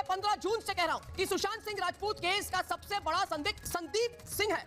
15 जून से कह रहा हूं कि सुशांत सिंह राजपूत केस का सबसे बड़ा संदिग्ध संदीप सिंह है।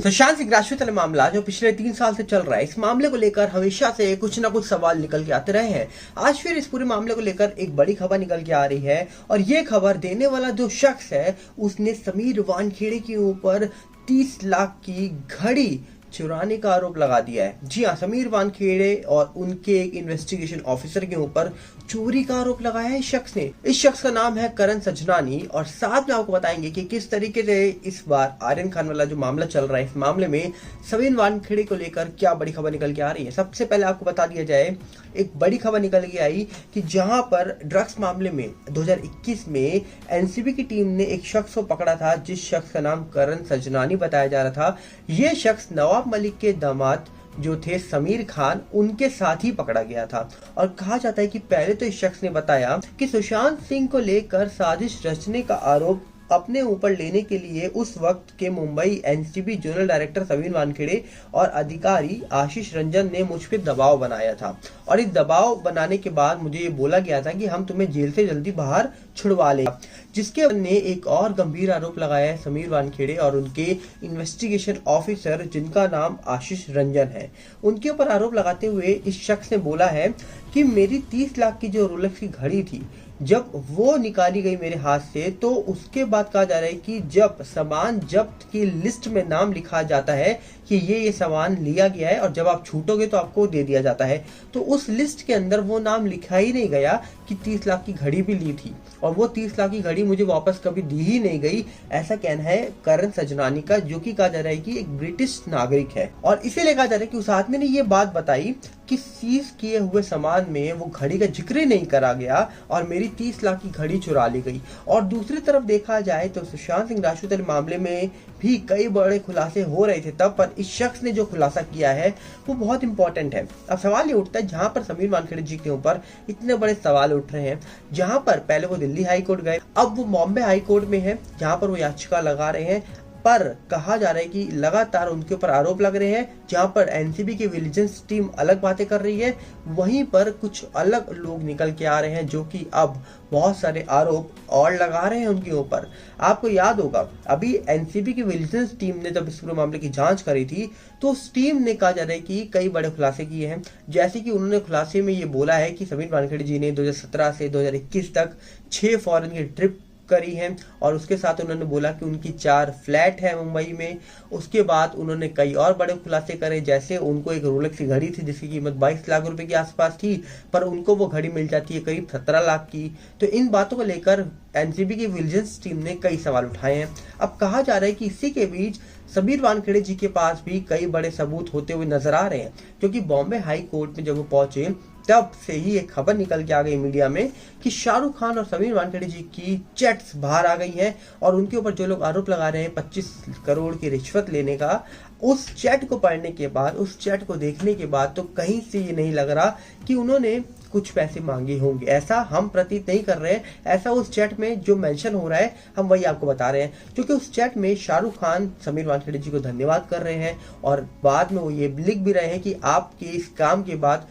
सुशांत सिंह राजपूत वाला मामला जो पिछले 3 साल से चल रहा है, इस मामले को लेकर हमेशा से कुछ ना कुछ सवाल निकल के आते रहे हैं। आज फिर इस पूरे मामले को लेकर एक बड़ी खबर निकल के आ रही है और ये खबर देने वाला जो शख्स है उसने समीर वानखेड़े के ऊपर 30 लाख की घड़ी चुराने का आरोप लगा दिया है। जी हाँ, समीर वानखेड़े और उनके एक इन्वेस्टिगेशन ऑफिसर के ऊपर चोरी का आरोप लगाया है इस शख्स ने। इस शख्स का नाम है करण सजनानी और साथ में आपको बताएंगे कि किस तरीके से इस बार आर्यन खान वाला जो मामला चल रहा है, इस मामले में समीर वानखेड़े को लेकर क्या बड़ी खबर निकल के आ रही है। सबसे पहले आपको बता दिया जाए, एक बड़ी खबर निकल के आई कि जहां पर ड्रग्स मामले में 2021 में एनसीबी की टीम ने एक शख्स को पकड़ा था, जिस शख्स का नाम करण सजनानी बताया जा रहा था। यह शख्स नवाब मलिक के दामाद जो थे समीर खान, उनके साथ ही पकड़ा गया था। और कहा जाता है कि पहले तो इस शख्स ने बताया कि सुशांत सिंह को लेकर साजिश रचने का आरोप अपने ऊपर लेने के लिए उस वक्त के Mumbai NCB zonal director Sameer Wankhede और अधिकारी आशीष रंजन ने मुझ पर दबाव बनाया था। और इस दबाव बनाने के बाद मुझे ये बोला गया था कि हम तुम्हें जेल से जल्दी बाहर छुड़वा लें। जिसके ने एक और गंभीर आरोप लगाया है समीर वानखेड़े और उनके इन्वेस्टिगेशन ऑफिसर जिनका नाम आशीष रंजन है। उनके ऊपर आरोप लगाते हुए इस शख्स ने बोला है कि मेरी 30 लाख की जो रोलेक्स की घड़ी थी, जब वो निकाली गई मेरे हाथ से, तो उसके बाद कहा जा रहा है कि जब सामान जब्त की लिस्ट में नाम लिखा जाता है कि ये सामान लिया गया है और जब आप छूटोगे तो आपको दे दिया जाता है, तो उस लिस्ट के अंदर वो नाम लिखा ही नहीं गया कि 30 लाख की घड़ी भी ली थी और वो 30 लाख की घड़ी मुझे वापस कभी दी ही नहीं गई। ऐसा कहना है करण सजनानी का, जो कि कहा जा रहा है कि एक ब्रिटिश नागरिक है। और इसीलिए कहा जा रहा है कि उस आदमी ने ये बात बताई कि सीज किए हुए सामान में वो घड़ी का जिक्र ही नहीं करा गया और मेरी 30 लाख की घड़ी चुरा ली गई। और दूसरी तरफ देखा जाए तो सुशांत सिंह राजपूत मामले में भी कई बड़े खुलासे हो रहे थे तब, पर इस शख्स ने जो खुलासा किया है वो बहुत इंपॉर्टेंट है। अब सवाल ये उठता है, जहां पर समीर वानखेड़े जी के ऊपर इतने बड़े सवाल उठ रहे हैं, जहां पर पहले वो दिल्ली हाई कोर्ट गए, अब वो बॉम्बे हाई कोर्ट में है जहां पर वो याचिका लगा रहे हैं, पर कहा जा रहा है कि लगातार उनके ऊपर आरोप लग रहे हैं। जहां पर एनसीबी की विजिलेंस टीम अलग बातें कर रही है, वहीं पर कुछ अलग लोग निकल के आ रहे हैं जो कि अब बहुत सारे आरोप और लगा रहे हैं उनके ऊपर। आपको याद होगा, अभी एनसीबी की विजिलेंस टीम ने जब इस पूरे मामले की जांच करी थी तो उस टीम ने कहा जा रहा है कि कई बड़े खुलासे किए हैं। जैसे कि उन्होंने खुलासे में ये बोला है कि समीर वानखेड़े जी ने 2017 से 2021 तक 6 फॉरेन की ट्रिप करी है और उसके साथ उन्होंने बोला कि उनकी 4 फ्लैट है मुंबई में। उसके बाद उन्होंने कई और बड़े खुलासे करे, जैसे उनको एक रोलेक्स की घड़ी थी जिसकी कीमत 22 लाख रुपए के आसपास थी, पर उनको वो घड़ी मिल जाती है करीब 17 लाख की। तो इन बातों को लेकर एनसीबी की विजिलेंस टीम ने कई सवाल उठाए हैं। अब कहा जा रहा है कि इसी के बीच समीर वानखेड़े जी के पास भी कई बड़े सबूत होते हुए नजर आ रहे हैं, क्योंकि बॉम्बे हाई कोर्ट में जब वो पहुंचे तब से ही एक खबर निकल के आ गई मीडिया में कि शाहरुख खान और समीर वानखेड़े जी की चैट्स बाहर आ गई हैं और उनके ऊपर जो लोग आरोप लगा रहे हैं 25 करोड़ की रिश्वत लेने का, उस चैट को पढ़ने के बाद, उस चैट को देखने के बाद तो कहीं से ये नहीं लग रहा कि उन्होंने कुछ पैसे मांगे होंगे। ऐसा हम प्रतीत नहीं कर रहे हैं। ऐसा उस चैट में जो मेंशन हो रहा है हम वही आपको बता रहे हैं, क्योंकि उस चैट में शाहरुख खान समीर वानखेड़े जी को धन्यवाद कर रहे हैं और बाद में वो ये लिख भी रहे हैं कि आपके इस काम के बाद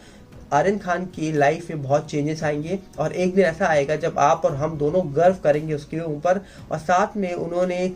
आर्यन खान की लाइफ में बहुत चेंजेस आएंगे और एक दिन ऐसा आएगा जब आप और हम दोनों गर्व करेंगे उसके ऊपर। और साथ में उन्होंने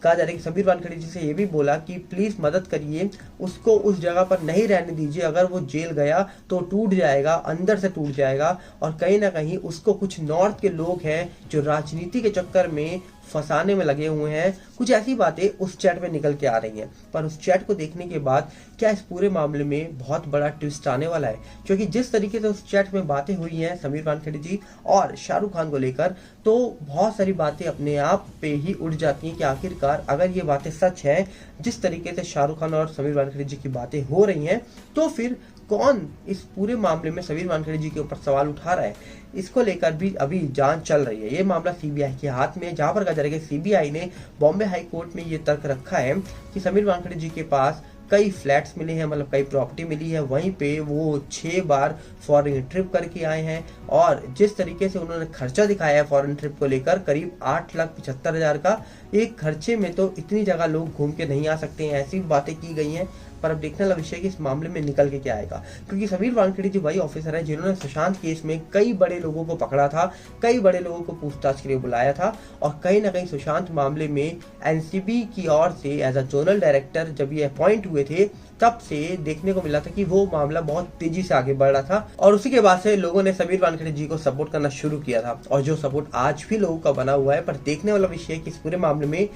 कहा जा रहा है कि समीर वानखेड़े जी से ये भी बोला कि प्लीज मदद करिए, उसको उस जगह पर नहीं रहने दीजिए, अगर वो जेल गया तो टूट जाएगा, अंदर से टूट जाएगा। और कहीं ना कहीं उसको कुछ नॉर्थ के लोग हैं जो राजनीति के चक्कर में फंसाने में लगे हुए हैं। कुछ ऐसी बातें उस चैट में निकल के आ रही हैं, पर उस चैट को देखने के बाद क्या इस पूरे मामले में बहुत बड़ा ट्विस्ट आने वाला है, क्योंकि जिस तरीके से उस चैट में बातें हुई हैं समीर वानखेड़े जी और शाहरुख खान को लेकर, तो बहुत सारी बातें अपने आप पे ही उठ जाती हैं कि आखिरकार अगर ये बातें सच है, जिस तरीके से शाहरुख खान और समीर वानखेड़े जी की बातें हो रही हैं, तो फिर कौन इस पूरे मामले में समीर वानखेड़े जी के ऊपर सवाल उठा रहा है, इसको लेकर भी अभी जांच चल रही है। ये मामला सीबीआई के हाथ में है, जहां पर कहा जा रहा है कि सीबीआई ने बॉम्बे हाई कोर्ट में ये तर्क रखा है कि समीर वानखेड़े जी के पास कई फ्लैट्स मिले हैं, मतलब कई प्रॉपर्टी मिली है, वहीं पे वो 6 बार फॉरेन ट्रिप करके आए हैं और जिस तरीके से उन्होंने खर्चा दिखाया है फॉरेन ट्रिप को लेकर करीब 8,75,000 का, एक खर्चे में तो इतनी जगह लोग घूम के नहीं आ सकते हैं, ऐसी बातें की गई हैं। पर अब देखने वाला विषय है कि इस मामले में निकल के क्या आएगा, क्योंकि समीर वानखेड़े जी वही ऑफिसर है जिन्होंने सुशांत केस में कई बड़े लोगों को पकड़ा था, कई बड़े लोगों को पूछताछ के लिए बुलाया था और कहीं ना कहीं सुशांत मामले में एनसीबी की ओर से एज अ जोनल डायरेक्टर जब ये अपॉइंट हुए थे तब से देखने को मिला था कि वो मामला बहुत तेजी से आगे बढ़ रहा था और उसी के बाद से लोगों ने समीर वानखेड़े जी को सपोर्ट करना शुरू किया था और जो सपोर्ट आज भी लोगों का बना हुआ है। पर देखने वाला विषय है कि इस पूरे मामले में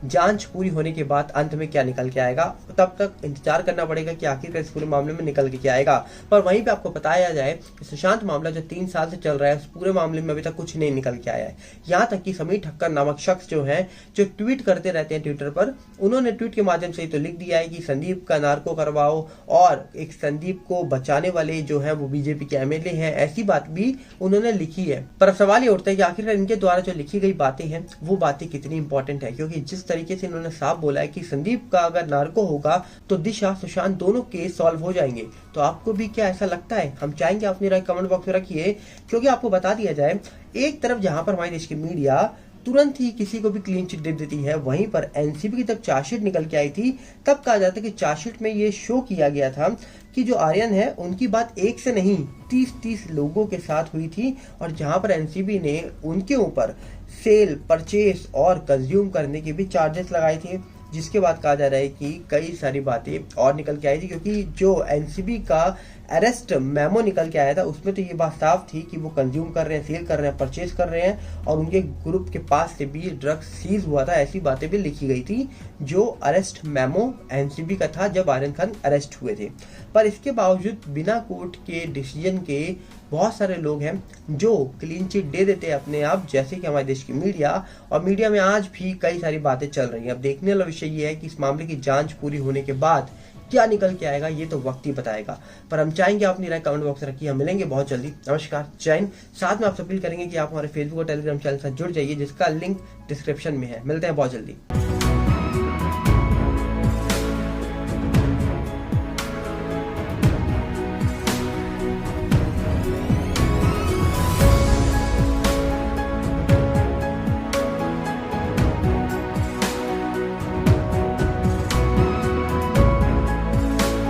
जांच पूरी होने के बाद अंत में क्या निकल के आएगा, तब तक इंतजार करना पड़ेगा कि आखिरकार इस पूरे मामले में निकल के क्या आएगा। पर वहीं पे आपको बताया जाए कि सुशांत मामला जो 3 साल से चल रहा है उस पूरे मामले में अभी तक कुछ नहीं निकल के आया है। यहाँ तक कि समीर ठक्कर नामक शख्स जो ट्वीट करते रहते हैं ट्विटर पर, उन्होंने ट्वीट के माध्यम से तो लिख दिया है कि संदीप का नार्को करवाओ और एक संदीप को बचाने वाले जो है वो बीजेपी के एमएलए हैं, ऐसी बात भी उन्होंने लिखी है। पर सवाल ये उठता है कि आखिरकार इनके द्वारा जो लिखी गई बातें हैं वो बातें कितनी इंपॉर्टेंट है, क्योंकि जिस तरीके से इन्होंने साफ बोला है कि संदीप का अगर नार्को होगा तो दिशा सुशांत दोनों केस सॉल्व हो जाएंगे। तो आपको भी क्या ऐसा लगता है? हम चाहेंगे अपनी राय कमेंट बॉक्स में रखिए, क्योंकि आपको बता दिया जाए एक तरफ जहां पर हमारे देश की मीडिया तुरंत ही किसी को भी क्लीन चिट दे देती है, वहीं पर एनसीबी की जब चार्जशीट निकल के आई थी तब कहा जाता है कि चार्जशीट में ये शो किया गया था कि जो आर्यन है उनकी बात एक से नहीं 30 लोगों के साथ हुई थी और जहां पर एनसीबी ने उनके ऊपर सेल, परचेस और कंज्यूम करने के भी चार्जेस लगाए थे, जिसके बाद कहा जा रहा है कि कई सारी बातें और निकल के आई थी, क्योंकि जो एनसीबी का अरेस्ट मेमो निकल के आया था उसमें तो ये बात साफ थी कि वो कंज्यूम कर रहे हैं, सेल कर रहे हैं, परचेज कर रहे हैं और उनके ग्रुप के पास से भी ड्रग्स सीज हुआ था, ऐसी बातें भी लिखी गई थी जो अरेस्ट मेमो एनसीबी का था जब आर्यन खान अरेस्ट हुए थे। पर इसके बावजूद बिना कोर्ट के डिसीजन के बहुत सारे लोग हैं जो क्लीन चिट दे देते हैं अपने आप, जैसे कि हमारे देश की मीडिया, और मीडिया में आज भी कई सारी बातें चल रही हैं। अब देखने वाला विषय ये है कि इस मामले की जांच पूरी होने के बाद क्या निकल के आएगा ये तो वक्त ही बताएगा। पर हम चाहेंगे अपनी राय कमेंट बॉक्स में रखिए। हम मिलेंगे बहुत जल्दी। नमस्कार, जय हिंद। साथ में आप अपील करेंगे कि आप हमारे फेसबुक और टेलीग्राम चैनल से जुड़ जाइए जिसका लिंक डिस्क्रिप्शन में है। मिलते हैं बहुत जल्दी।